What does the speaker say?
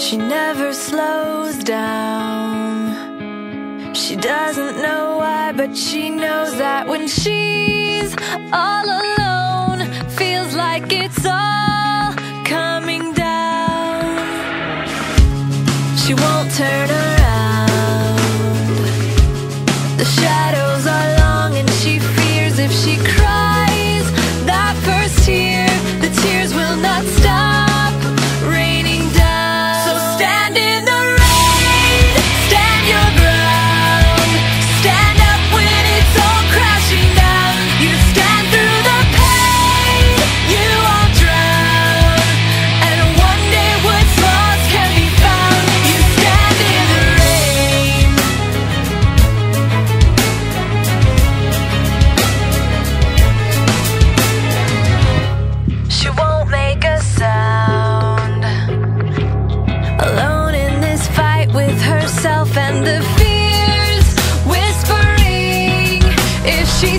She never slows down. She doesn't know why, but she knows that when she's all alone, feels like it's all coming down. She won't turn around. The shadows are long and she fears if she cries that first tear, the tears will not stop raining down. So stand in the rain, stand your ground, stand up when it's all crashing down. You stand through the pain, you won't drown, and one day what's lost can be found. You stand in the rain. She won't make a sound, alone in this fight with herself and the fears whispering if she